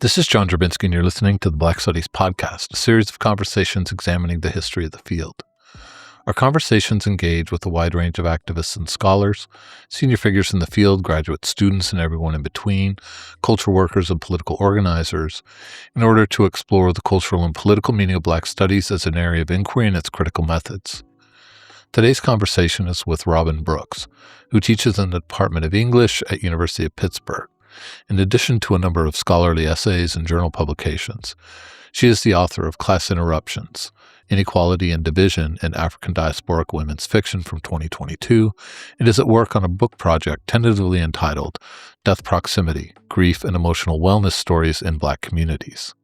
This is John Drabinski, and you're listening to the Black Studies Podcast, a series of conversations examining the history of the field. Our conversations engage with a wide range of activists and scholars, senior figures in the field, graduate students, and everyone in between, culture workers and political organizers, in order to explore the cultural and political meaning of Black studies as an area of inquiry and its critical methods. Today's conversation is with Robin Brooks, who teaches in the Department of English at University of Pittsburgh. In addition to a number of scholarly essays and journal publications, she is the author of Class Interruptions, Inequality and Division in African Diasporic Women's Fiction from 2022, and is at work on a book project tentatively entitled Death Proximity, Grief and Emotional Wellness Stories in Black Communities.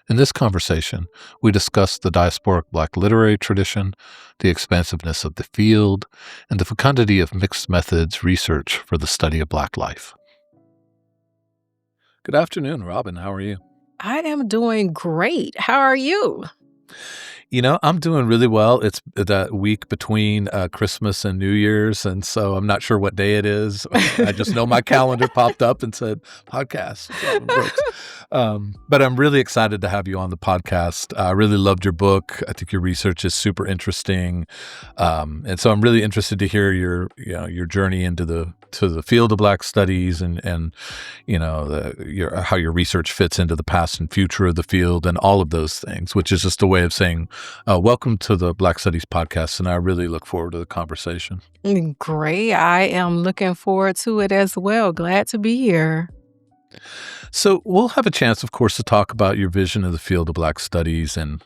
In this conversation, we discuss the diasporic Black literary tradition, the expansiveness of the field, and the fecundity of mixed methods research for the study of Black life. Good afternoon, Robin. How are you? I am doing great. How are you? I'm doing really well. It's that week between Christmas and New Year's, and so I'm not sure what day it is. I just know my calendar popped up and said, podcast, Robin Brooks. But I'm really excited to have you on the podcast. I really loved your book. I think your research is super interesting. And so I'm really interested to hear your journey into the field of Black studies and how your research fits into the past and future of the field and all of those things, which is just a way of saying, welcome to the Black Studies Podcast, and I really look forward to the conversation. Great. I am looking forward to it as well. Glad to be here. So we'll have a chance, of course, to talk about your vision of the field of Black studies and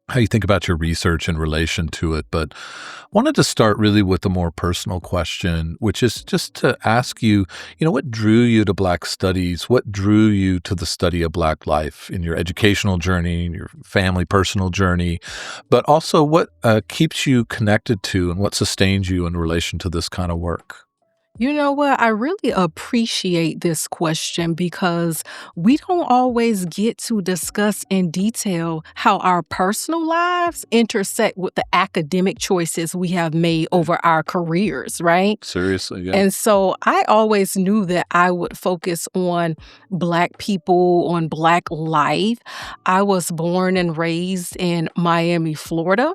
how you think about your research in relation to it. But wanted to start really with a more personal question, which is just to ask you, what drew you to Black studies? What drew you to the study of Black life in your educational journey, in your family, personal journey, but also what keeps you connected to and what sustains you in relation to this kind of work? You know what? I really appreciate this question because we don't always get to discuss in detail how our personal lives intersect with the academic choices we have made over our careers, right? Seriously, yeah. And so I always knew that I would focus on Black people, on Black life. I was born and raised in Miami, Florida.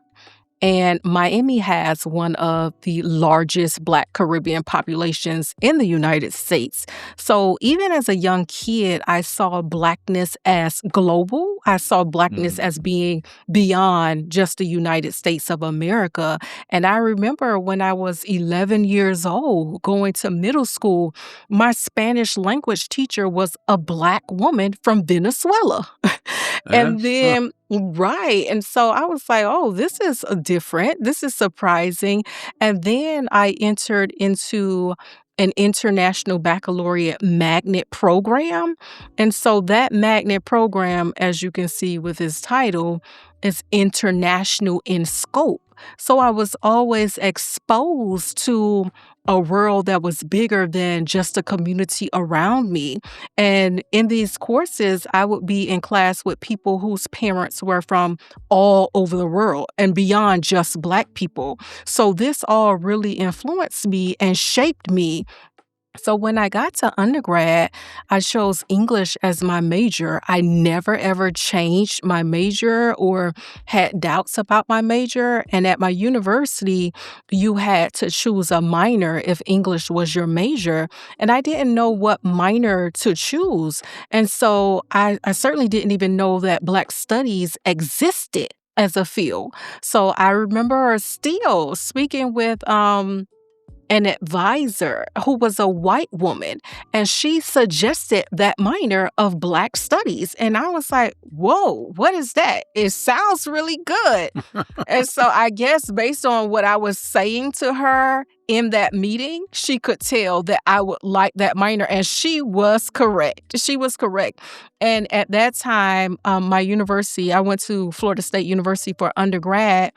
And Miami has one of the largest Black Caribbean populations in the United States. So even as a young kid, I saw Blackness as global. I saw Blackness as being beyond just the United States of America. And I remember when I was 11 years old, going to middle school, my Spanish language teacher was a Black woman from Venezuela. And then right. And so I was like, oh, this is different. This is surprising. And then I entered into an international baccalaureate magnet program. And so that magnet program, as you can see with its title, is international in scope. So I was always exposed to a world that was bigger than just the community around me. And in these courses, I would be in class with people whose parents were from all over the world and beyond just Black people. So this all really influenced me and shaped me. So when I got to undergrad, I chose English as my major. I never, ever changed my major or had doubts about my major. And at my university, you had to choose a minor if English was your major. And I didn't know what minor to choose. And so I certainly didn't even know that Black studies existed as a field. So I remember still speaking with an advisor who was a white woman, and she suggested that minor of Black studies. And I was like, whoa, what is that? It sounds really good. And so I guess based on what I was saying to her in that meeting, she could tell that I would like that minor. And she was correct. She was correct. And at that time, my university, I went to Florida State University for undergrad.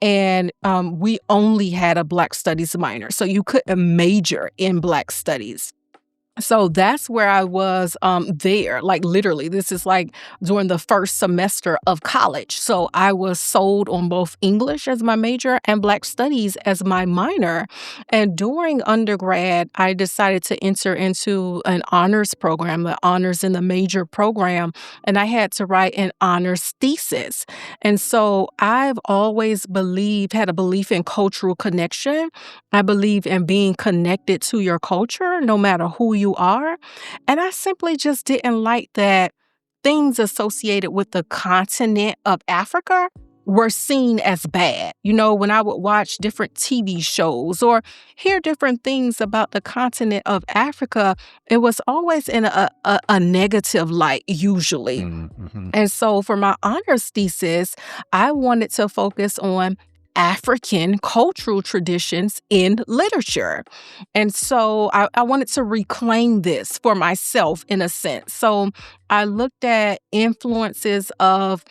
And we only had a Black studies minor. So you couldn't major in Black studies. So that's where I was there. Like literally, this is like during the first semester of college. So I was sold on both English as my major and Black Studies as my minor. And during undergrad, I decided to enter into an honors program, the honors in the major program, and I had to write an honors thesis. And so I've always had a belief in cultural connection. I believe in being connected to your culture, no matter who you are. And I simply just didn't like that things associated with the continent of Africa were seen as bad. You know, when I would watch different TV shows or hear different things about the continent of Africa, it was always in a negative light, usually. Mm-hmm. And so for my honors thesis, I wanted to focus on African cultural traditions in literature. And so I wanted to reclaim this for myself in a sense. So I looked at influences of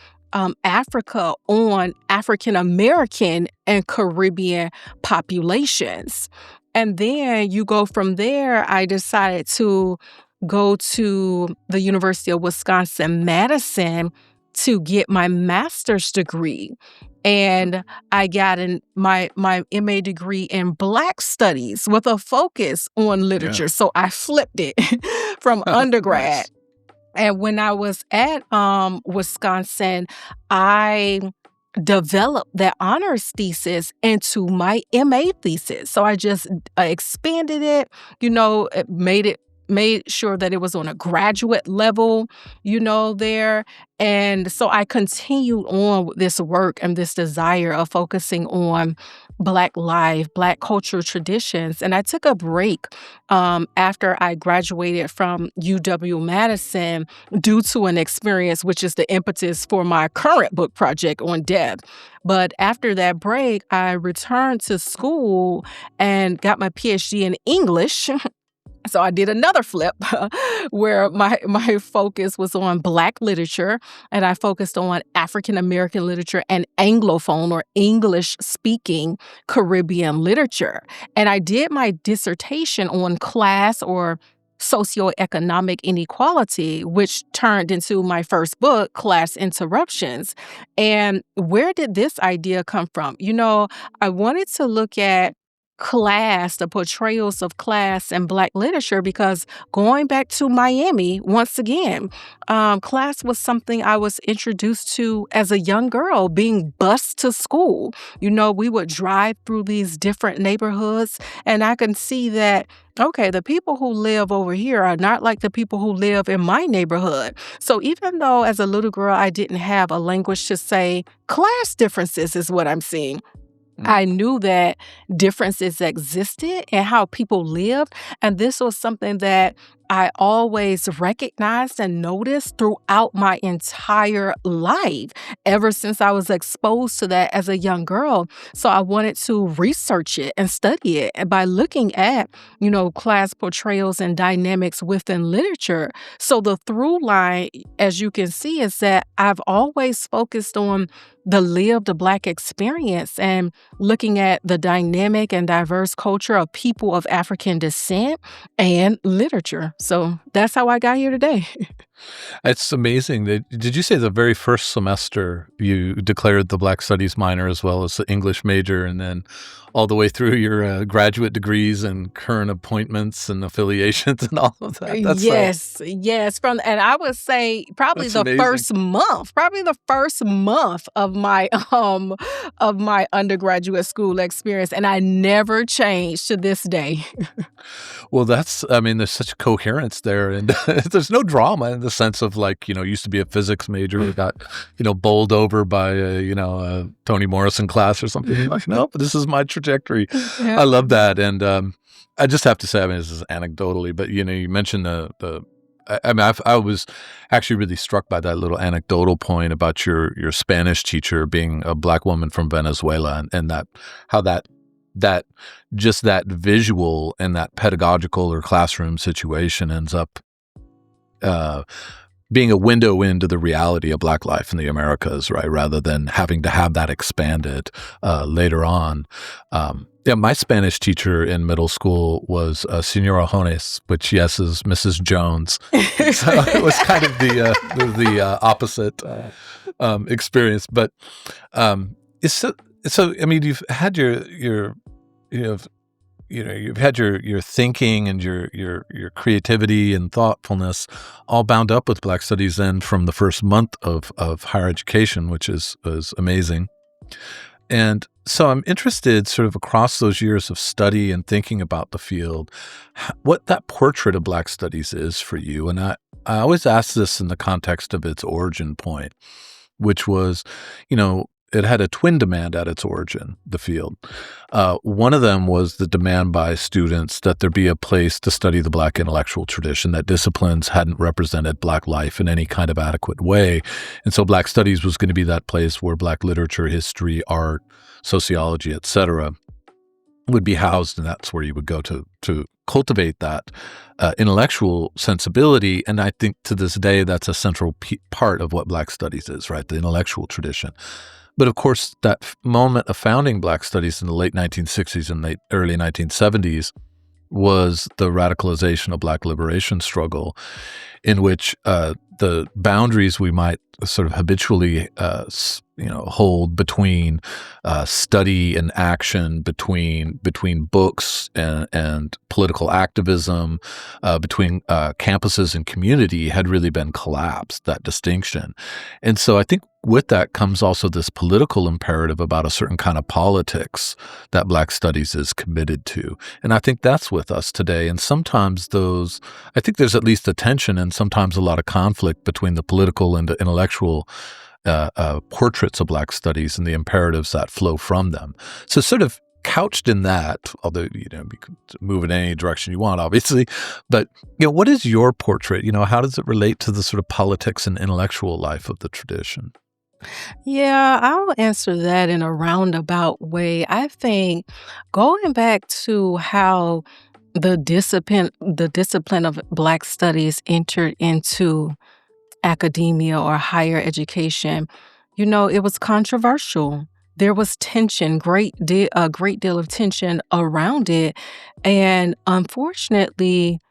Africa on African American and Caribbean populations. And then you go from there, I decided to go to the University of Wisconsin-Madison to get my master's degree. And I got my MA degree in Black Studies with a focus on Yeah. literature. So I flipped it from undergrad. Nice. And when I was at Wisconsin, I developed that honors thesis into my MA thesis. So I just expanded it, made sure that it was on a graduate level, there. And so I continued on with this work and this desire of focusing on Black life, Black cultural traditions. And I took a break after I graduated from UW-Madison due to an experience, which is the impetus for my current book project on death. But after that break, I returned to school and got my PhD in English. So I did another flip where my focus was on Black literature, and I focused on African American literature and Anglophone or English-speaking Caribbean literature. And I did my dissertation on class or socioeconomic inequality, which turned into my first book, Class Interruptions. And where did this idea come from? I wanted to look at class, the portrayals of class in Black literature, because going back to Miami, once again, class was something I was introduced to as a young girl, being bused to school. We would drive through these different neighborhoods, and I can see that, okay, the people who live over here are not like the people who live in my neighborhood. So even though as a little girl I didn't have a language to say, class differences is what I'm seeing, I knew that differences existed in how people lived, and this was something that I always recognized and noticed throughout my entire life, ever since I was exposed to that as a young girl. So I wanted to research it and study it. And by looking at, class portrayals and dynamics within literature. So the through line, as you can see, is that I've always focused on the lived Black experience and looking at the dynamic and diverse culture of people of African descent and literature. So that's how I got here today. It's amazing. Did you say the very first semester you declared the Black Studies minor as well as the English major, and then all the way through your graduate degrees and current appointments and affiliations and all of that? Yes. And I would say probably That's amazing. probably the first month of my undergraduate school experience, and I never changed to this day. Well, there's such coherence there, and there's no drama in the sense of used to be a physics major who got, bowled over by a Toni Morrison class or something. Like, no, but this is my trajectory. Yeah. I love that. And I just have to say, this is anecdotally, but you mentioned I was actually really struck by that little anecdotal point about your Spanish teacher being a Black woman from Venezuela, and how that just that visual and that pedagogical or classroom situation ends up being a window into the reality of Black life in the Americas, right? Rather than having to have that expanded later on. Yeah, my Spanish teacher in middle school was Senora Jones, which, yes, is Mrs. Jones. So it was kind of the opposite experience. But it's so. I mean, you've had your you've had your thinking and your creativity and thoughtfulness all bound up with Black Studies then from the first month of higher education, which is amazing. And so I'm interested sort of across those years of study and thinking about the field, what that portrait of Black Studies is for you. And I always ask this in the context of its origin point, which was, it had a twin demand at its origin, the field. One of them was the demand by students that there be a place to study the Black intellectual tradition, that disciplines hadn't represented Black life in any kind of adequate way. And so Black Studies was going to be that place where Black literature, history, art, sociology, et cetera, would be housed, and that's where you would go to cultivate that intellectual sensibility. And I think to this day, that's a central part of what Black Studies is, right? The intellectual tradition. But of course, that moment of founding Black Studies in the late 1960s and late early 1970s was the radicalization of Black liberation struggle, in which the boundaries we might sort of habitually hold between study and action, between books and political activism, between campuses and community had really been collapsed, that distinction. And so I think with that comes also this political imperative about a certain kind of politics that Black Studies is committed to. And I think that's with us today. And sometimes I think there's at least a tension and sometimes a lot of conflict between the political and the intellectual portraits of Black Studies and the imperatives that flow from them. So sort of couched in that, although, you could move in any direction you want, obviously, but, what is your portrait? How does it relate to the sort of politics and intellectual life of the tradition? Yeah, I'll answer that in a roundabout way. I think going back to how the discipline of Black studies entered into academia or higher education, it was controversial. There was tension, a great deal of tension around it. And unfortunately,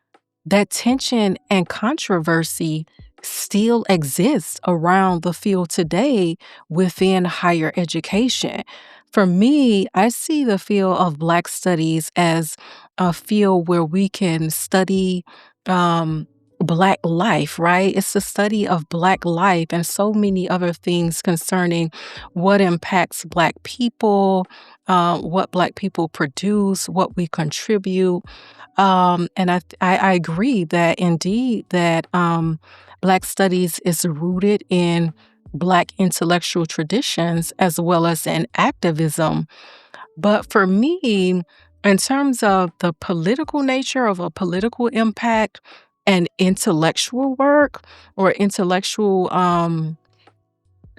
that tension and controversy still exists around the field today within higher education. For me, I see the field of Black studies as a field where we can study um, Black life, right? It's the study of Black life and so many other things concerning what impacts Black people, what Black people produce, what we contribute. And I agree that indeed that Black studies is rooted in Black intellectual traditions as well as in activism. But for me, in terms of the political nature of a political impact and intellectual work or intellectual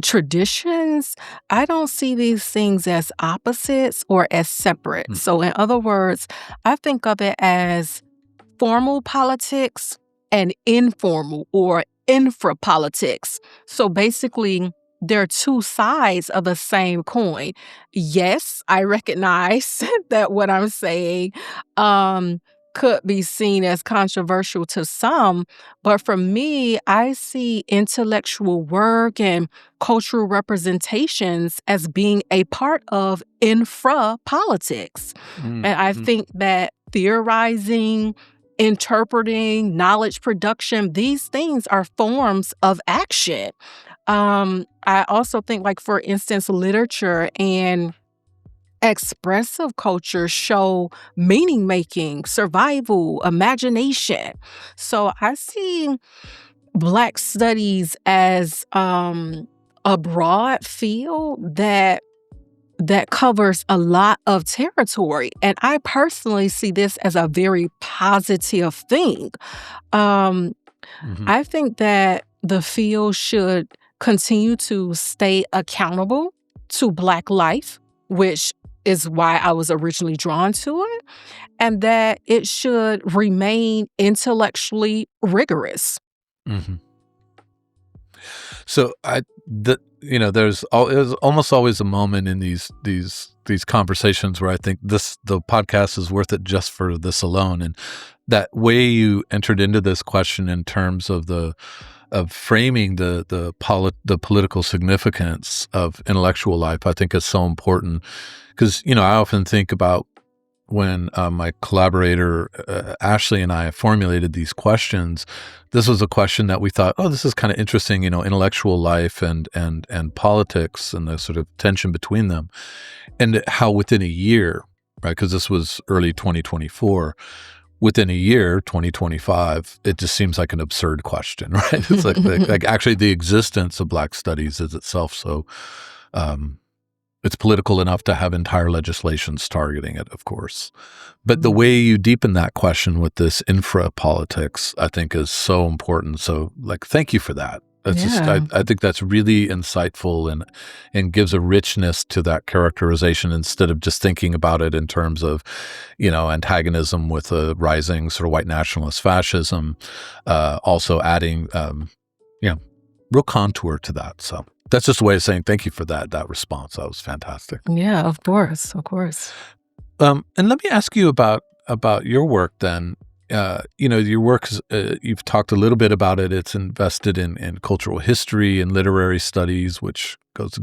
traditions, I don't see these things as opposites or as separate. So, in other words, I think of it as formal politics and informal or infrapolitics. So basically, they're two sides of the same coin. Yes, I recognize that what I'm saying um, could be seen as controversial to some, but for me, I see intellectual work and cultural representations as being a part of infra politics. And I think that theorizing, interpreting, knowledge production, these things are forms of action. I also think, like, for instance, literature and expressive culture show meaning making, survival, imagination. So I see Black studies as a broad field that covers a lot of territory. And I personally see this as a very positive thing. Um, I think that the field should continue to stay accountable to Black life, which is why I was originally drawn to it, and that it should remain intellectually rigorous. Mm-hmm. So there's almost always a moment in these these conversations where I think the podcast is worth it just for this alone. And that way you entered into this question in terms of framing the political significance of intellectual life, I think is so important. Because, I often think about when my collaborator Ashley and I formulated these questions. This was a question that we thought, oh, this is kind of interesting, intellectual life and politics and the sort of tension between them, and how within a year, right? Because this was early 2024. Within a year, 2025, it just seems like an absurd question, right? It's like actually the existence of Black studies is itself so. It's political enough to have entire legislations targeting it, of course. But the way you deepen that question with this infra-politics, I think, is so important. So, thank you for that. I think that's really insightful and gives a richness to that characterization instead of just thinking about it in terms of, antagonism with a rising sort of white nationalist fascism, also adding, real contour to that. So. That's just a way of saying thank you for that response. That was fantastic. Yeah, of course. And let me ask you about your work then. Your work, you've talked a little bit about it. It's invested in cultural history and literary studies, which goes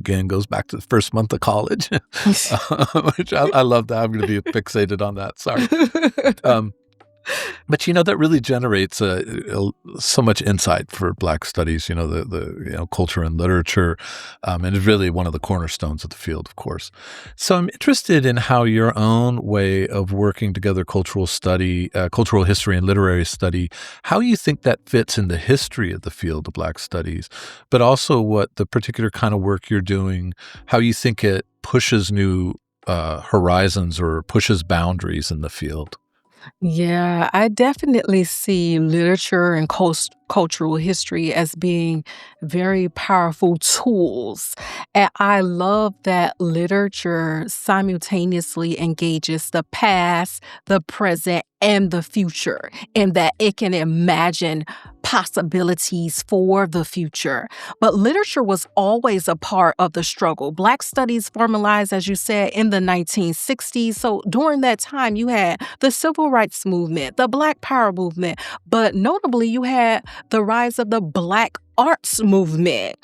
back to the first month of college, which I love that. I'm going to be fixated on that. Sorry. But that really generates so much insight for Black studies. The culture and literature, and it's really one of the cornerstones of the field, of course. So I'm interested in how your own way of working together cultural history and literary study, how you think that fits in the history of the field of Black studies, but also what the particular kind of work you're doing, how you think it pushes new horizons or pushes boundaries in the field. Yeah, I definitely see literature and cultural history as being very powerful tools. And I love that literature simultaneously engages the past, the present, and the future, and that it can imagine possibilities for the future. But literature was always a part of the struggle. Black studies formalized, as you said, in the 1960s. So during that time, you had the Civil Rights Movement, the Black Power movement, but notably you had the rise of the Black arts movement.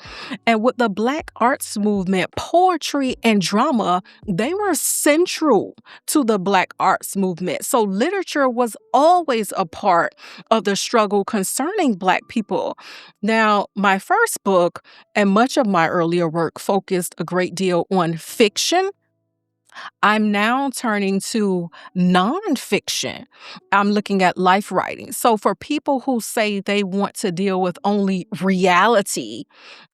And with the Black arts movement, poetry and drama, they were central to the Black arts movement. So literature was always a part of the struggle concerning Black people. Now, my first book and much of my earlier work focused a great deal on fiction. I'm now turning to nonfiction. I'm looking at life writing. So for people who say they want to deal with only reality,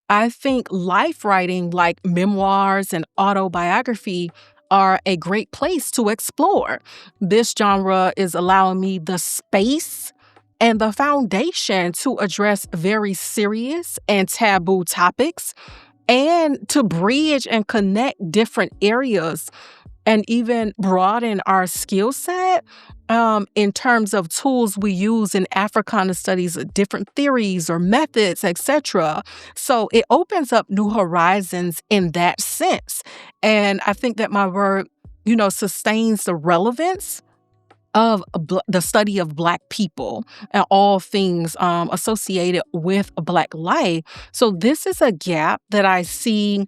I think life writing like memoirs and autobiography are a great place to explore. This genre is allowing me the space and the foundation to address very serious and taboo topics and to bridge and connect different areas and even broaden our skill set in terms of tools we use in Africana studies, different theories or methods, etc. So it opens up new horizons in that sense. And I think that my work, sustains the relevance of the study of Black people and all things associated with Black life. So this is a gap that I see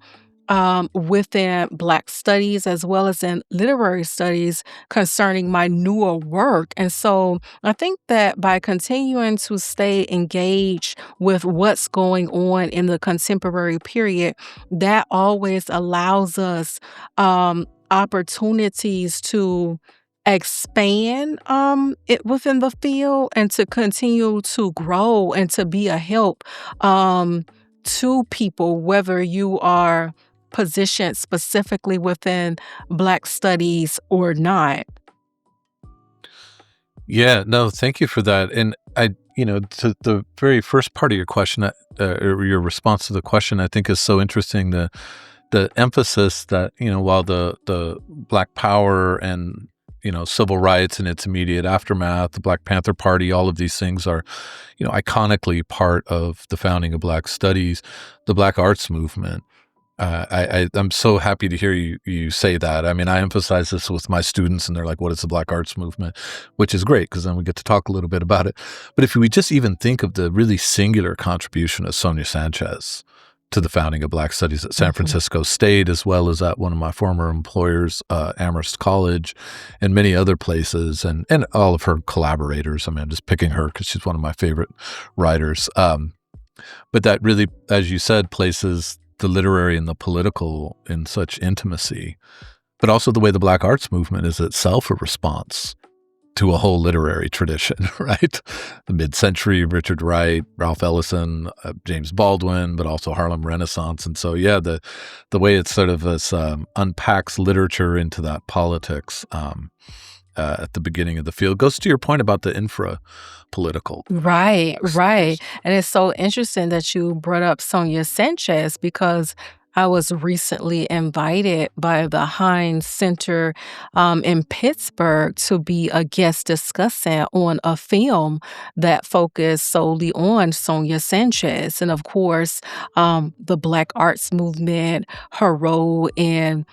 within Black studies as well as in literary studies concerning my newer work. And so I think that by continuing to stay engaged with what's going on in the contemporary period, that always allows us opportunities to expand it within the field and to continue to grow and to be a help to people, whether you are positioned specifically within Black studies or not. Yeah, no, thank you for that. And to the very first part of your question, or your response to the question, I think is so interesting. The emphasis that, while the Black Power and civil rights and its immediate aftermath, the Black Panther Party, all of these things are, iconically part of the founding of Black studies, the Black arts movement I'm so happy to hear you say that. I mean, I emphasize this with my students, and they're like, "What is the Black Arts Movement?" Which is great because then we get to talk a little bit about it. But if we just even think of the really singular contribution of Sonia Sanchez to the founding of Black Studies at San Francisco State, as well as at one of my former employers, Amherst College, and many other places, and all of her collaborators. I mean, I'm just picking her because she's one of my favorite writers. But that really, as you said, places the literary and the political in such intimacy, but also the way the Black Arts Movement is itself a response to a whole literary tradition, right? The mid-century, Richard Wright, Ralph Ellison, James Baldwin, but also Harlem Renaissance. And so, yeah, the way it sort of unpacks literature into that politics at the beginning of the field goes to your point about the infra-political. Right, right. And it's so interesting that you brought up Sonia Sanchez because I was recently invited by the Heinz Center in Pittsburgh to be a guest discussant on a film that focused solely on Sonia Sanchez. And of course, the Black Arts Movement, her role in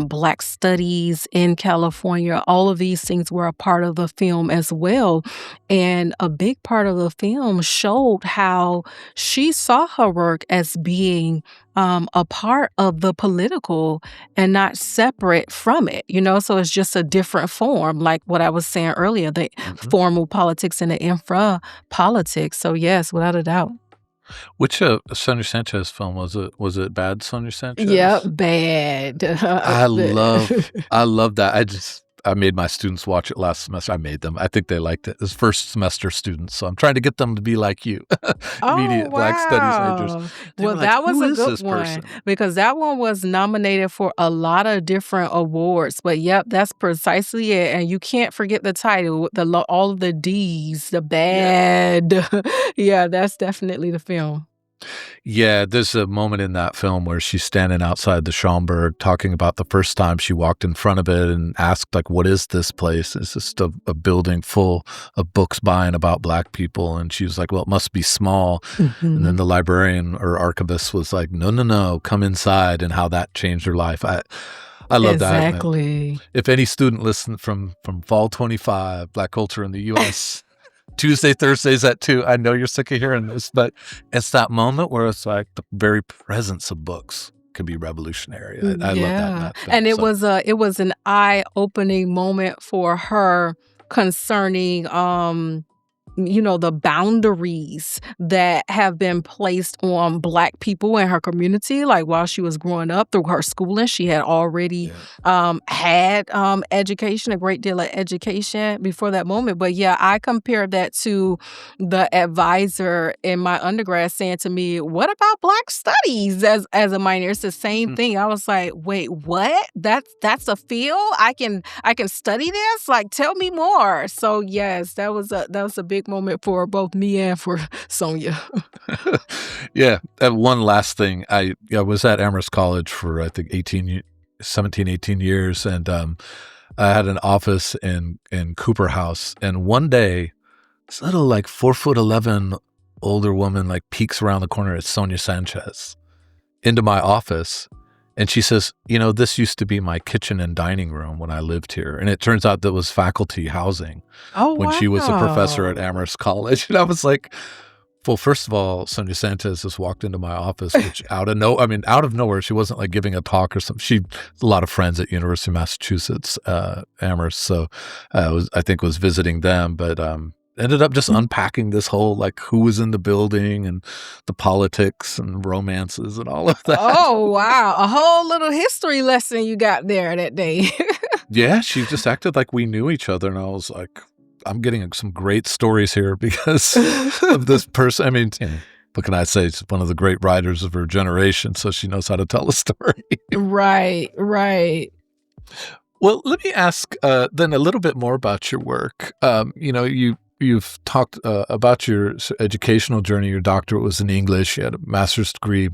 Black studies in California, all of these things were a part of the film as well. And a big part of the film showed how she saw her work as being a part of the political and not separate from it, so it's just a different form, like what I was saying earlier, the formal politics and the infra politics. So yes, without a doubt. Which Sonia Sanchez film was it? Was it Bad Sonia Sanchez? Yeah, bad. I love that. I made my students watch it last semester. I made them. I think they liked it. It's first semester students, so I'm trying to get them to be like you, immediate Black Studies majors. Well, that was a good one because that one was nominated for a lot of different awards. But yep, that's precisely it. And you can't forget the title, all of the D's, the bad. Yeah, that's definitely the film. Yeah, there's a moment in that film where she's standing outside the Schomburg talking about the first time she walked in front of it and asked, like, what is this place? It's just a building full of books by and about Black people. And she was like, well, it must be small. And then the librarian or archivist was like, no, come inside, and how that changed her life. I love that. Exactly. If any student listened from Fall 25, Black Culture in the U.S., Tuesday, Thursdays at 2. I know you're sick of hearing this, but it's that moment where it's like the very presence of books can be revolutionary. I love that. And it was an eye-opening moment for her concerning the boundaries that have been placed on Black people in her community. Like while she was growing up through her schooling, she had already had education, a great deal of education before that moment. But yeah, I compared that to the advisor in my undergrad saying to me, what about Black studies as a minor? It's the same thing. I was like, wait, what? That's a field? I can study this? Like, tell me more. So yes, that was a big moment for both me and for Sonia. Yeah. One last thing. I was at Amherst College for, I think, 17, 18 years. And I had an office in Cooper House. And one day, this little 4'11" older woman peeks around the corner. It's Sonia Sanchez into my office. And she says, this used to be my kitchen and dining room when I lived here. And it turns out that was faculty housing when she was a professor at Amherst College. And I was like, well, first of all, Sonia Sanchez just walked into my office, which out of nowhere, she wasn't giving a talk or something. She had a lot of friends at University of Massachusetts, Amherst. So I think was visiting them, but ended up just unpacking this whole who was in the building and the politics and romances and all of that. Oh, wow. A whole little history lesson you got there that day. Yeah, she just acted like we knew each other. And I was like, I'm getting some great stories here because of this person. I mean, what can I say? She's one of the great writers of her generation, so she knows how to tell a story. Right. Well, let me ask then a little bit more about your work. You've talked about your educational journey. Your doctorate was in English. You had a master's degree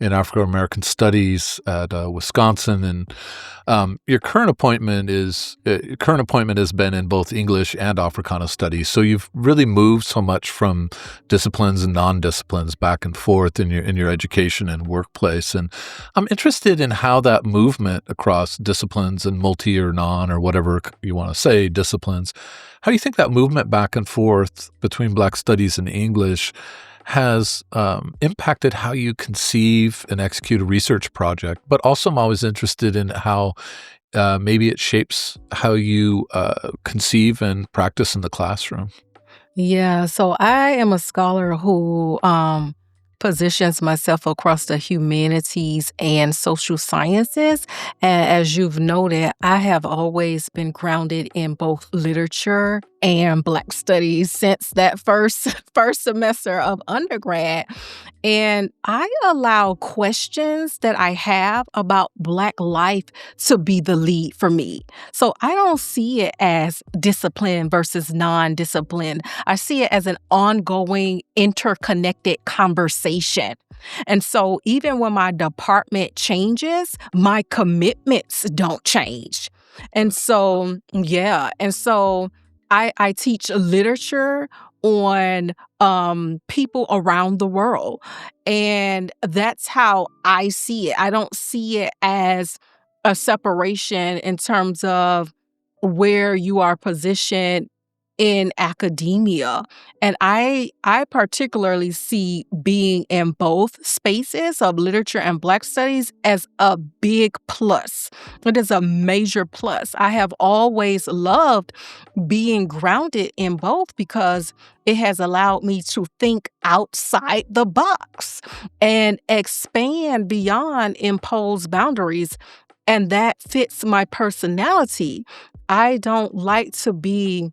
in African American Studies at Wisconsin, and your current appointment has been in both English and Africana Studies. So you've really moved so much from disciplines and non-disciplines back and forth in your education and workplace. And I'm interested in how that movement across disciplines and multi or non or whatever you want to say disciplines. How do you think that movement back and forth between Black Studies and English has impacted how you conceive and execute a research project? But also I'm always interested in how maybe it shapes how you conceive and practice in the classroom. Yeah, so I am a scholar who positions myself across the humanities and social sciences. And as you've noted, I have always been grounded in both literature and Black studies since that first semester of undergrad. And I allow questions that I have about Black life to be the lead for me. So I don't see it as discipline versus non-discipline. I see it as an ongoing, interconnected conversation. And so even when my department changes, my commitments don't change. And so, yeah. And so I teach literature on people around the world. And that's how I see it. I don't see it as a separation in terms of where you are positioned in academia. And I particularly see being in both spaces of literature and Black studies as a big plus. It is a major plus. I have always loved being grounded in both because it has allowed me to think outside the box and expand beyond imposed boundaries. And that fits my personality. I don't like to be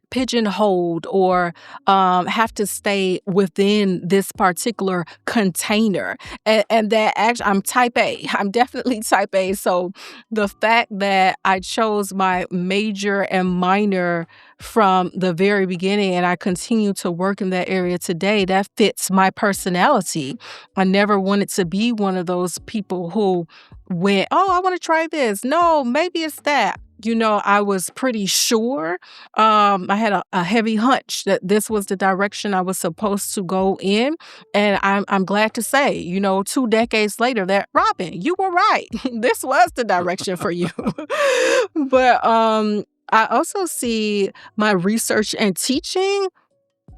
pigeonholed or have to stay within this particular container. And that actually, I'm type A. I'm definitely type A. So the fact that I chose my major and minor from the very beginning and I continue to work in that area today, that fits my personality. I never wanted to be one of those people who went, oh, I want to try this. No, maybe it's that. I was pretty sure. I had a heavy hunch that this was the direction I was supposed to go in. And I'm glad to say, 2 decades later that, Robin, you were right. This was the direction for you. But I also see my research and teaching.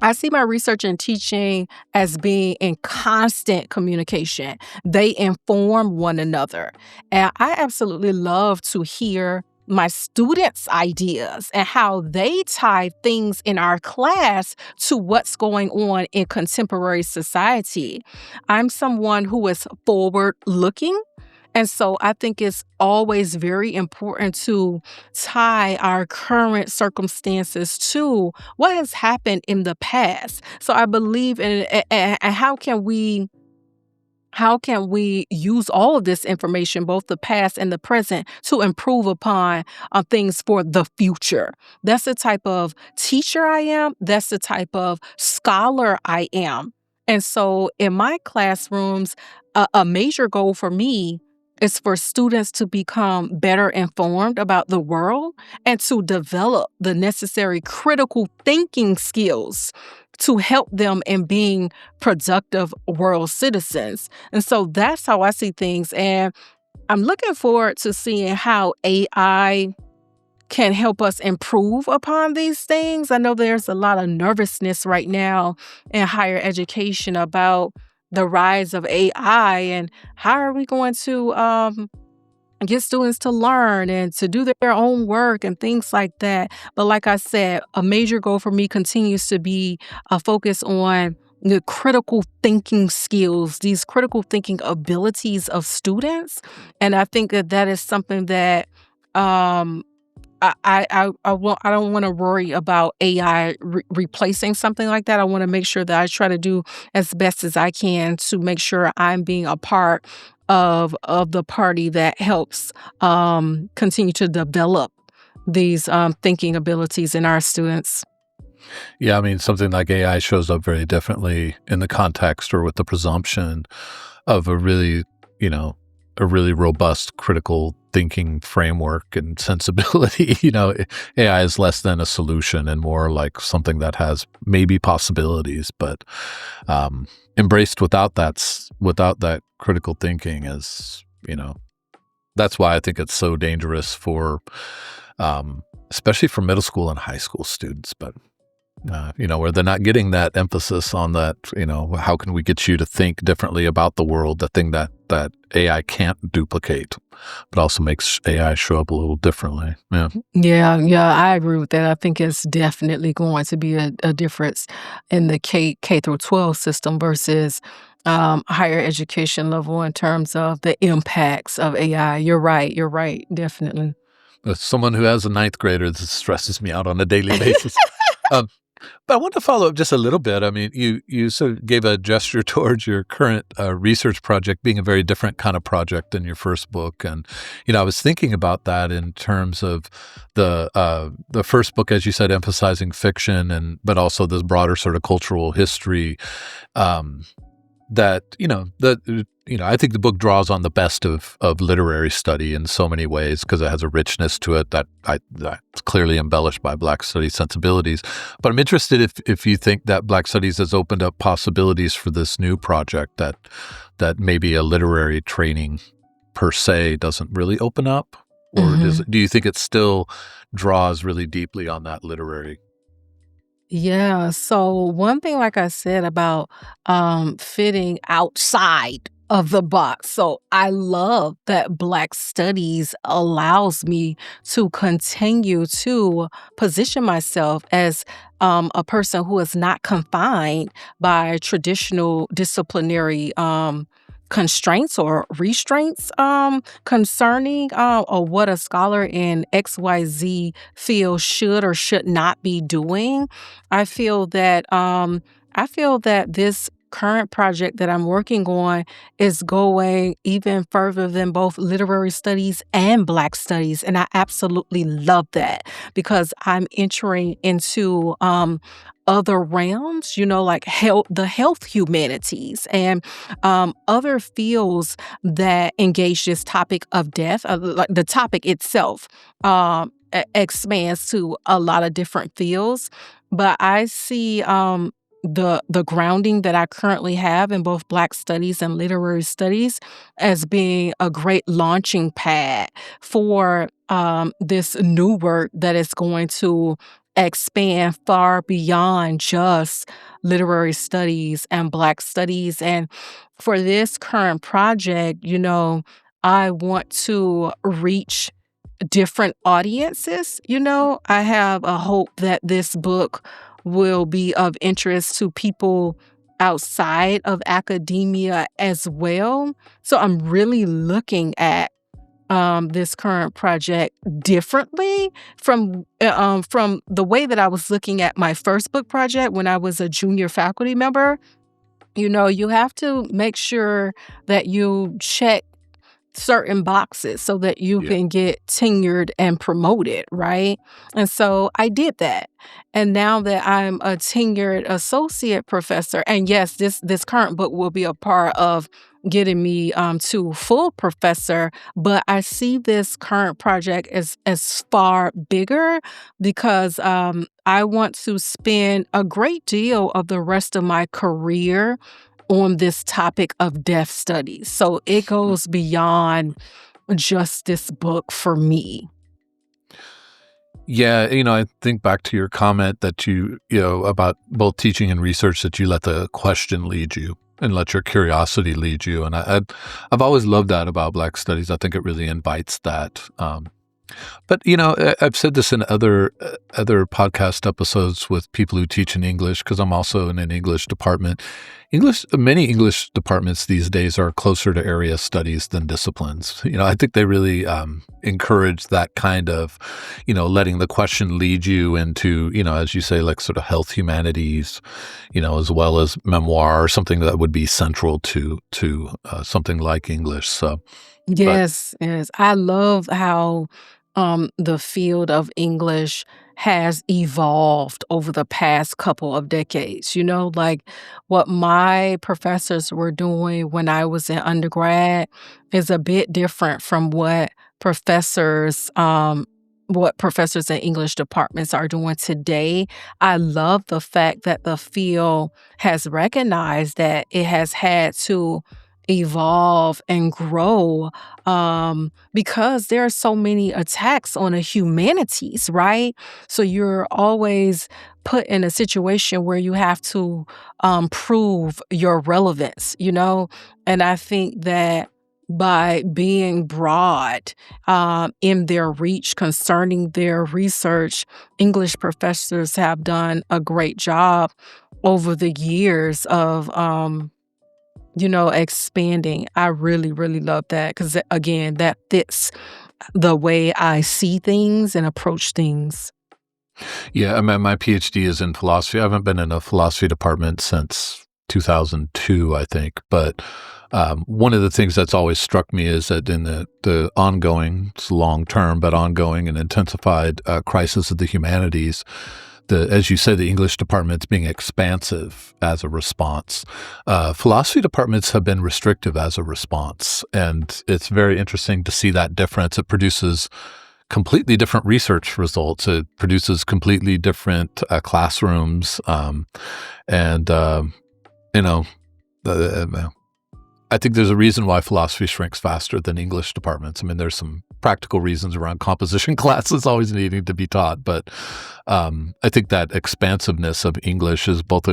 I see my research and teaching as being in constant communication. They inform one another. And I absolutely love to hear my students' ideas and how they tie things in our class to what's going on in contemporary society. I'm someone who is forward looking. And so I think it's always very important to tie our current circumstances to what has happened in the past. So I believe in and how can we use all of this information, both the past and the present, to improve upon things for the future? That's the type of teacher I am. That's the type of scholar I am. And so in my classrooms, a major goal for me is for students to become better informed about the world and to develop the necessary critical thinking skills to help them in being productive world citizens. And so that's how I see things. And I'm looking forward to seeing how AI can help us improve upon these things. I know there's a lot of nervousness right now in higher education about the rise of AI and how are we going to get students to learn and to do their own work and things like that. But like I said, a major goal for me continues to be a focus on the critical thinking skills, these critical thinking abilities of students. And I think that is something that um, I don't want to worry about AI replacing something like that. I want to make sure that I try to do as best as I can to make sure I'm being a part of the party that helps continue to develop these thinking abilities in our students. Yeah, I mean, something like AI shows up very differently in the context or with the presumption of a really, a really robust critical thinking framework and sensibility. AI is less than a solution and more like something that has maybe possibilities, but embraced without that critical thinking is, that's why I think it's so dangerous for, especially for middle school and high school students. But where they're not getting that emphasis on that, how can we get you to think differently about the world, the thing that AI can't duplicate, but also makes AI show up a little differently. Yeah. Yeah, I agree with that. I think it's definitely going to be a difference in the K through 12 system versus higher education level in terms of the impacts of AI. You're right, definitely. As someone who has a ninth grader, this stresses me out on a daily basis. Um, But I want to follow up just a little bit. I mean, you sort of gave a gesture towards your current research project being a very different kind of project than your first book, and I was thinking about that in terms of the first book, as you said, emphasizing fiction, but also this broader sort of cultural history. Um, that I think the book draws on the best of literary study in so many ways because it has a richness to it that's clearly embellished by Black studies sensibilities. But I'm interested if you think that Black studies has opened up possibilities for this new project that maybe a literary training per se doesn't really open up, or do you think it still draws really deeply on that literary? Yeah, so one thing, like I said, about fitting outside of the box. So I love that Black Studies allows me to continue to position myself as a person who is not confined by traditional disciplinary constraints or restraints concerning or what a scholar in XYZ field should or should not be doing. I feel that this current project that I'm working on is going even further than both literary studies and Black studies, and I absolutely love that because I'm entering into other realms, like the health humanities and other fields that engage this topic of death. Like the topic itself expands to a lot of different fields, but I see the grounding that I currently have in both Black studies and literary studies as being a great launching pad for this new work that is going to expand far beyond just literary studies and Black studies. And for this current project, I want to reach different audiences. I have a hope that this book will be of interest to people outside of academia as well. So I'm really looking at this current project differently from the way that I was looking at my first book project when I was a junior faculty member. You have to make sure that you check certain boxes so that you Yeah. can get tenured and promoted, right? And so I did that. And now that I'm a tenured associate professor, and yes, this current book will be a part of getting me to full professor, but I see this current project as far bigger because I want to spend a great deal of the rest of my career on this topic of deaf studies. So it goes beyond just this book for me. Yeah, I think back to your comment that about both teaching and research, that you let the question lead you and let your curiosity lead you. And I've always loved that about Black studies. I think it really invites that. But I've said this in other podcast episodes with people who teach in English, because I'm also in an English department. Many English departments these days are closer to area studies than disciplines. I think they really encourage that kind of, letting the question lead you into, as you say, like sort of health humanities, as well as memoir or something that would be central to something like English. So, but Yes, yes. I love how the field of English has evolved over the past couple of decades. Like what my professors were doing when I was in undergrad is a bit different from what professors in English departments are doing today. I love the fact that the field has recognized that it has had to evolve and grow, because there are so many attacks on the humanities, right? So you're always put in a situation where you have to prove your relevance, And I think that by being broad in their reach concerning their research, English professors have done a great job over the years of expanding. I really, really love that because, again, that fits the way I see things and approach things. Yeah, I mean, my PhD is in philosophy. I haven't been in a philosophy department since 2002, I think. But one of the things that's always struck me is that in the ongoing, it's long-term, but ongoing and intensified crisis of the humanities, as you said, the English department's being expansive as a response. Philosophy departments have been restrictive as a response, and it's very interesting to see that difference. It produces completely different research results. It produces completely different classrooms, and you know, I think there's a reason why philosophy shrinks faster than English departments. I mean, there's some practical reasons around composition classes always needing to be taught, but I think that expansiveness of English is both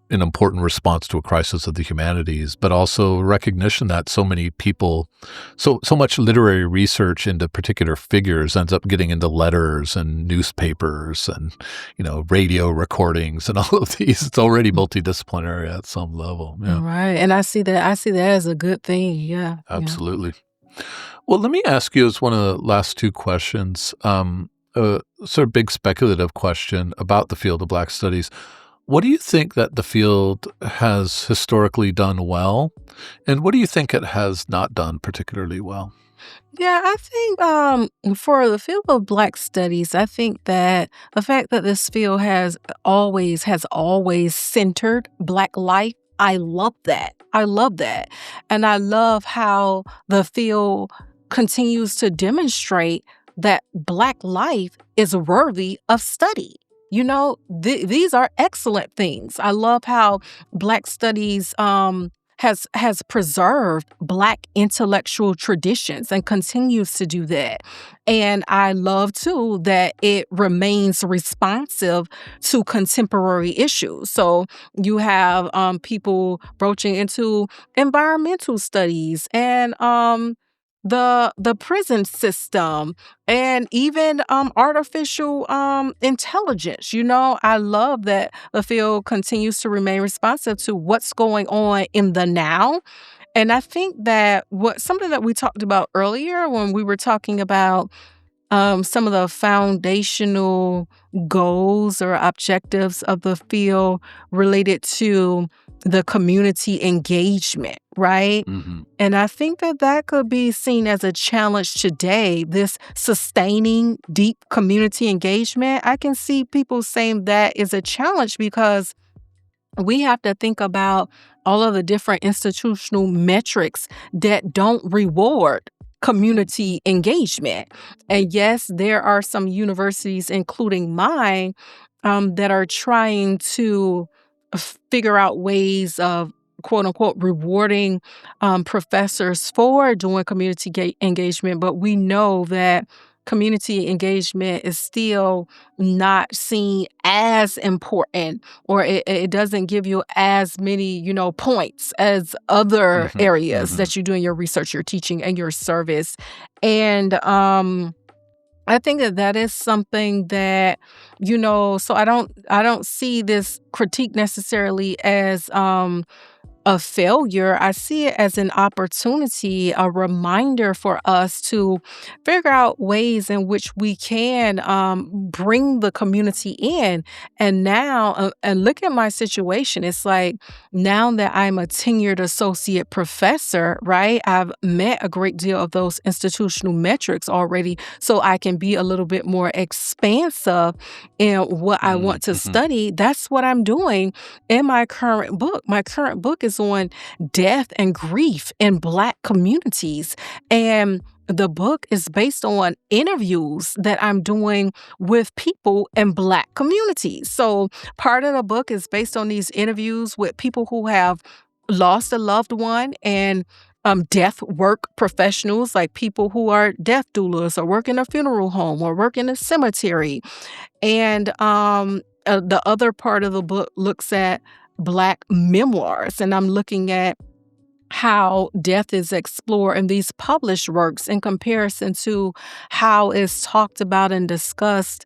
an important response to a crisis of the humanities, but also recognition that so many people, so much literary research into particular figures ends up getting into letters and newspapers and, radio recordings and all of these. It's already multidisciplinary at some level. Yeah. Right. And I see that as a good thing. Yeah. Absolutely. Well, let me ask you as one of the last two questions, sort of big speculative question about the field of Black Studies. What do you think that the field has historically done well, and what do you think it has not done particularly well? Yeah, I think for the field of Black Studies, I think that the fact that this field has always centered Black life, I love that. I love that. And I love how the field continues to demonstrate that Black life is worthy of study. These are excellent things. I love how Black Studies has preserved Black intellectual traditions and continues to do that. And I love, too, that it remains responsive to contemporary issues. So you have people broaching into environmental studies and the prison system and even artificial intelligence. I love that the field continues to remain responsive to what's going on in the now. And I think that something that we talked about earlier when we were talking about some of the foundational goals or objectives of the field related to the community engagement, right? Mm-hmm. And I think that could be seen as a challenge today, this sustaining deep community engagement. I can see people saying that is a challenge because we have to think about all of the different institutional metrics that don't reward community engagement. And yes, there are some universities, including mine, that are trying to figure out ways of quote unquote rewarding professors for doing community engagement. But we know that community engagement is still not seen as important, or it doesn't give you as many, points as other Mm-hmm. areas Mm-hmm. that you do in your research, your teaching, and your service. And I think that is something that, so I don't see this critique necessarily as a failure. I see it as an opportunity, a reminder for us to figure out ways in which we can bring the community in. And now, and look at my situation. It's like now that I'm a tenured associate professor, right? I've met a great deal of those institutional metrics already, so I can be a little bit more expansive in what I want to Mm-hmm. study. That's what I'm doing in my current book. My current book is on death and grief in Black communities. And the book is based on interviews that I'm doing with people in Black communities. So part of the book is based on these interviews with people who have lost a loved one and death work professionals, like people who are death doulas or work in a funeral home or work in a cemetery. And the other part of the book looks at Black memoirs, and I'm looking at how death is explored in these published works in comparison to how it's talked about and discussed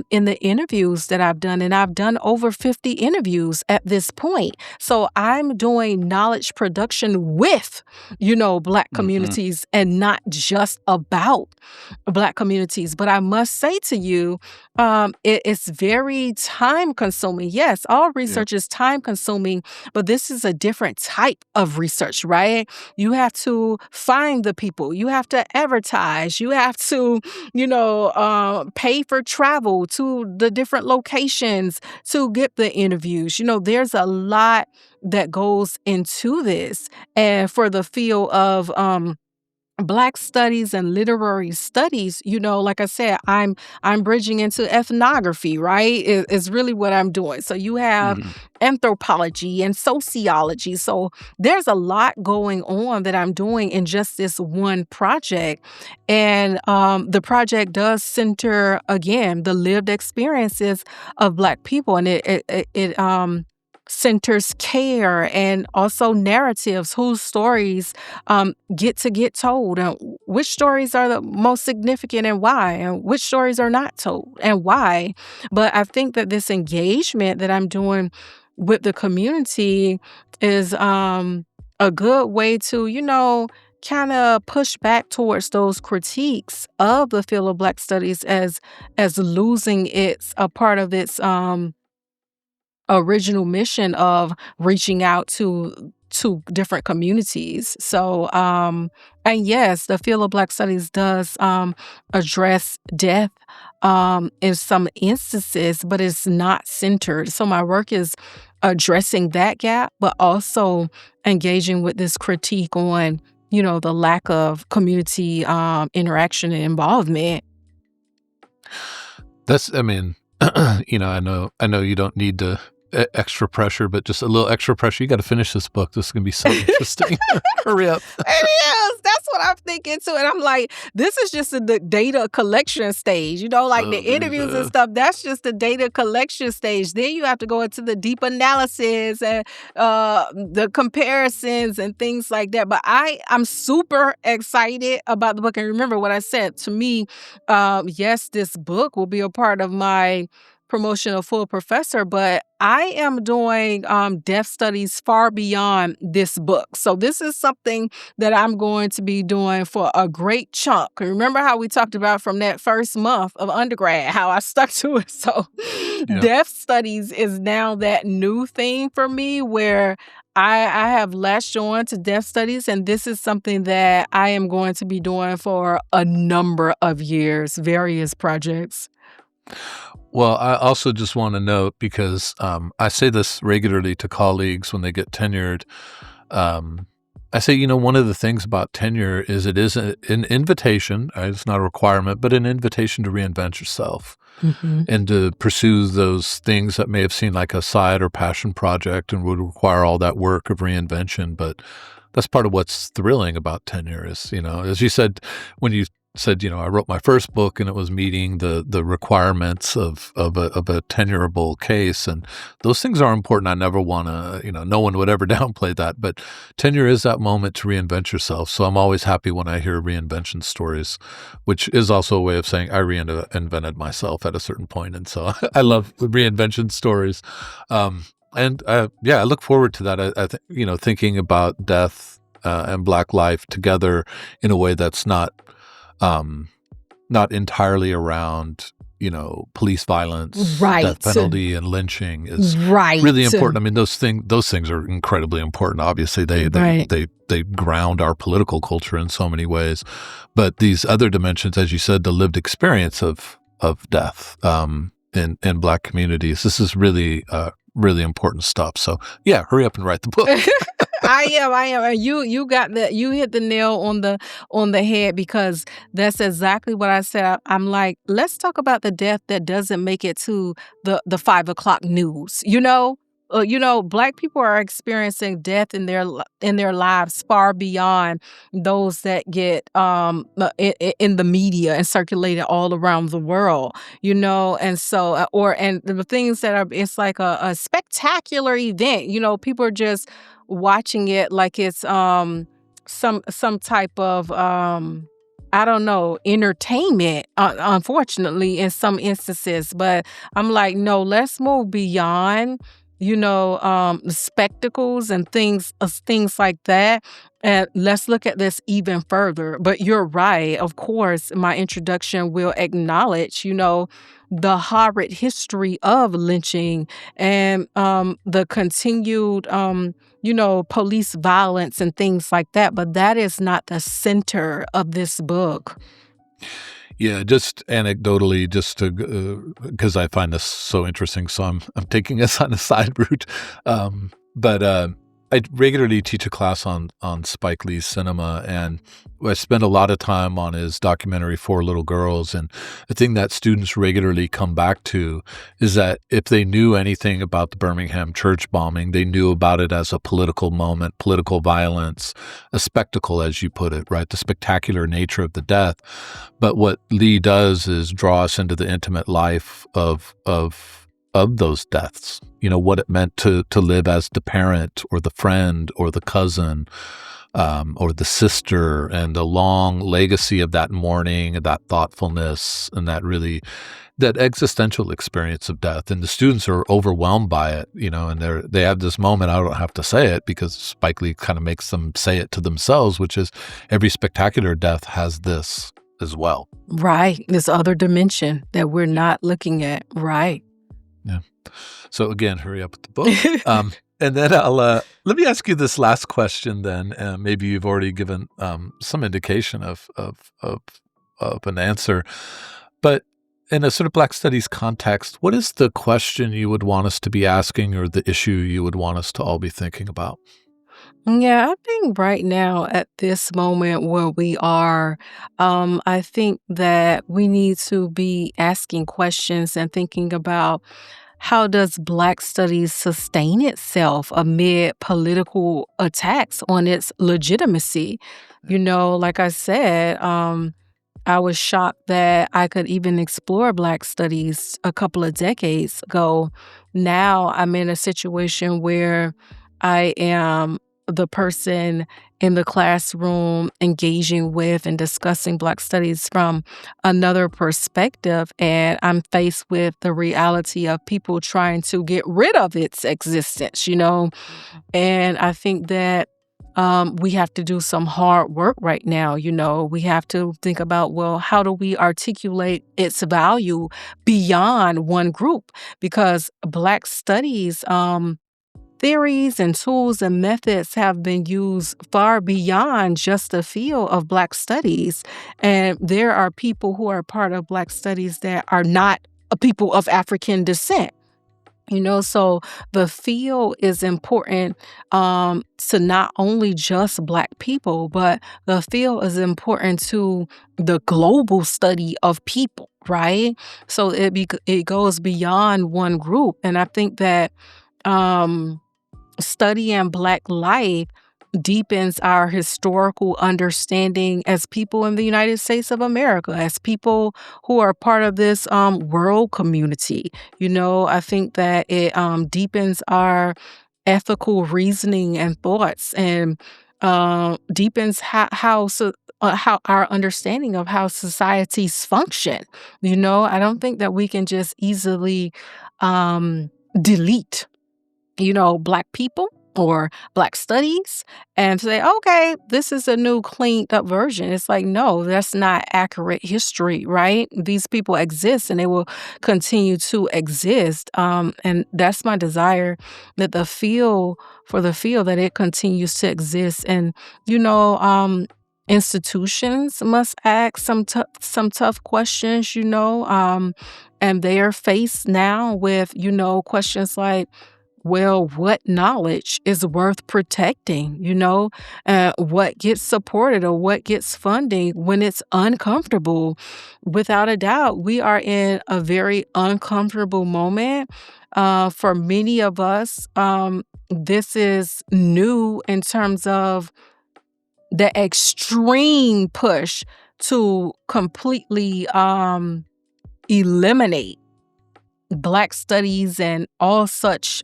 in the interviews that I've done. And I've done over 50 interviews at this point. So I'm doing knowledge production with, Black communities and not just about Black communities. But I must say to you, it's very time consuming. Yes, all research is time consuming, but this is a different type of research, right? You have to find the people, you have to advertise, you have to, pay for travel to the different locations to get the interviews. There's a lot that goes into this. And for the field of Black studies and literary studies, like I said, I'm bridging into ethnography, right? Is really what I'm doing. So you have anthropology and sociology. So there's a lot going on that I'm doing in just this one project. And the project does center, again, the lived experiences of Black people. And it centers care and also narratives, whose stories get told, and which stories are the most significant and why, and which stories are not told and why. But I think that this engagement that I'm doing with the community is a good way to, kind of push back towards those critiques of the field of Black studies as losing a part of its original mission of reaching out to different communities. So, and yes, the field of Black studies does address death in some instances, but it's not centered. So my work is addressing that gap, but also engaging with this critique on, the lack of community interaction and involvement. I mean, I know you don't need to extra pressure, but just a little extra pressure. You got to finish this book. This is going to be so interesting. Hurry up. It is. That's what I'm thinking too. And I'm like, this is just the data collection stage, like the interviews and stuff. That's just the data collection stage. Then you have to go into the deep analysis and the comparisons and things like that. But I'm super excited about the book. And remember what I said to me, yes, this book will be a part of my promotion of full professor, but I am doing deaf studies far beyond this book. So this is something that I'm going to be doing for a great chunk. Remember how we talked about from that first month of undergrad, how I stuck to it. So deaf studies is now that new thing for me where I have latched on to deaf studies, and this is something that I am going to be doing for a number of years, various projects. Well, I also just want to note, because I say this regularly to colleagues when they get tenured. I say, one of the things about tenure is it is an invitation. It's not a requirement, but an invitation to reinvent yourself and to pursue those things that may have seemed like a side or passion project and would require all that work of reinvention. But that's part of what's thrilling about tenure is, as you said, when you said, I wrote my first book and it was meeting the requirements of a tenurable case. And those things are important. I never want to, no one would ever downplay that. But tenure is that moment to reinvent yourself. So I'm always happy when I hear reinvention stories, which is also a way of saying I reinvented myself at a certain point. And so I love reinvention stories. And I look forward to that. I think, thinking about death and Black life together in a way that's um, not entirely around, police violence, death Right. penalty, and lynching is really Right. important. I mean, those things are incredibly important. Obviously, Right. they ground our political culture in so many ways. But these other dimensions, as you said, the lived experience of death in Black communities, this is really important stuff. So yeah, hurry up and write the book. I am. And you hit the nail on the head because that's exactly what I said. I'm like, let's talk about the death that doesn't make it to the 5 o'clock news. Black people are experiencing death in their lives far beyond those that get in the media and circulated all around the world. And so and the things that are, it's like a spectacular event. People are just watching it like it's some type of I don't know, entertainment, unfortunately, in some instances. But I'm like, no, let's move beyond, spectacles and things like that. And let's look at this even further. But you're right. Of course, my introduction will acknowledge, the horrid history of lynching and the continued, police violence and things like that. But that is not the center of this book. Yeah, just anecdotally, just to because I find this so interesting, so I'm taking us on a side route. But I regularly teach a class on Spike Lee's cinema, and I spend a lot of time on his documentary Four Little Girls. And the thing that students regularly come back to is that if they knew anything about the Birmingham church bombing, they knew about it as a political moment, political violence, a spectacle, as you put it, right? The spectacular nature of the death. But what Lee does is draw us into the intimate life of those deaths, what it meant to live as the parent or the friend or the cousin or the sister, and the long legacy of that mourning and that thoughtfulness and that existential experience of death. And the students are overwhelmed by it, and they have this moment, I don't have to say it because Spike Lee kind of makes them say it to themselves, which is every spectacular death has this as well. Right. This other dimension that we're not looking at. Right. Yeah. So again, hurry up with the book. And then let me ask you this last question. Then maybe you've already given some indication of an answer, but in a sort of Black Studies context, what is the question you would want us to be asking, or the issue you would want us to all be thinking about? Yeah, I think right now at this moment where we are, I think that we need to be asking questions and thinking about how does Black studies sustain itself amid political attacks on its legitimacy? Like I said, I was shocked that I could even explore Black studies a couple of decades ago. Now I'm in a situation where I am the person in the classroom engaging with and discussing Black studies from another perspective. And I'm faced with the reality of people trying to get rid of its existence. And I think that we have to do some hard work right now. We have to think about, well, how do we articulate its value beyond one group? Because Black studies, theories and tools and methods have been used far beyond just the field of Black studies. And there are people who are part of Black studies that are not a people of African descent. So the field is important to not only just Black people, but the field is important to the global study of people, right? So it goes beyond one group. And I think that studying Black life deepens our historical understanding as people in the United States of America, as people who are part of this world community. I think that it deepens our ethical reasoning and thoughts, and deepens how our understanding of how societies function. I don't think that we can just easily delete Black people or Black studies and say, okay, this is a new cleaned up version. It's like, no, that's not accurate history, right? These people exist and they will continue to exist. And that's my desire that for the field, that it continues to exist. And, you know, institutions must ask some tough questions, and they are faced now with, questions like, well, what knowledge is worth protecting? What gets supported or what gets funding when it's uncomfortable? Without a doubt, we are in a very uncomfortable moment. For many of us, this is new in terms of the extreme push to completely eliminate Black studies and all such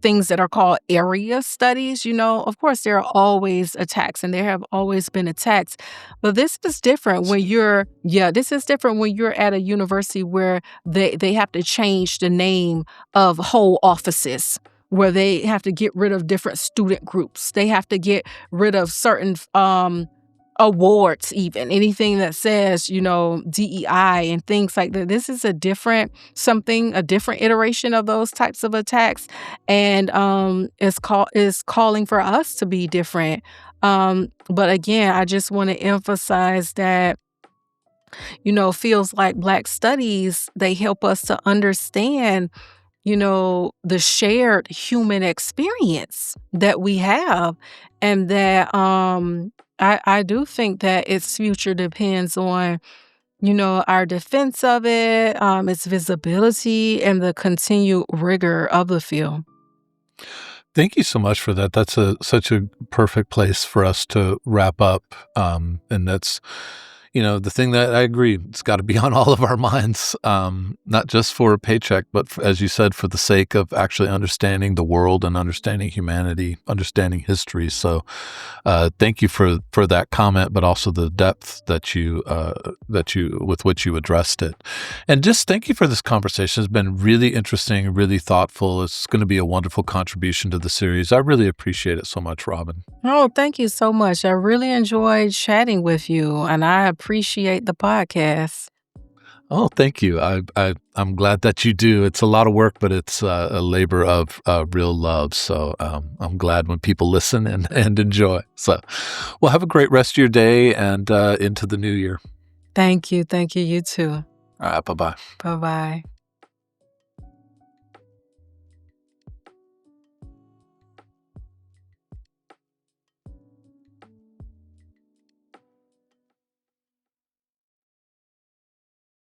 things that are called area studies. Of course, there are always attacks and there have always been attacks. But this is different when this is different when you're at a university where they have to change the name of whole offices, where they have to get rid of different student groups. They have to get rid of certain awards, even anything that says, DEI and things like that. This is a different iteration of those types of attacks, and is calling for us to be different. But again, I just want to emphasize that fields like Black studies, they help us to understand the shared human experience that we have, and that I do think that its future depends on, our defense of it, its visibility, and the continued rigor of the field. Thank you so much for that. That's such a perfect place for us to wrap up. And that's, the thing that I agree, it's got to be on all of our minds, not just for a paycheck, but as you said, for the sake of actually understanding the world and understanding humanity, understanding history. So thank you for that comment, but also the depth that you with which you addressed it. And just thank you for this conversation. It's been really interesting, really thoughtful. It's going to be a wonderful contribution to the series. I really appreciate it so much, Robin. Oh, thank you so much. I really enjoyed chatting with you, and I appreciate the podcast. Oh, thank you. I'm glad that you do. It's a lot of work, but it's a labor of real love. So I'm glad when people listen and enjoy. So, well, have a great rest of your day and into the new year. Thank you. Thank you. You too. All right. Bye-bye. Bye-bye.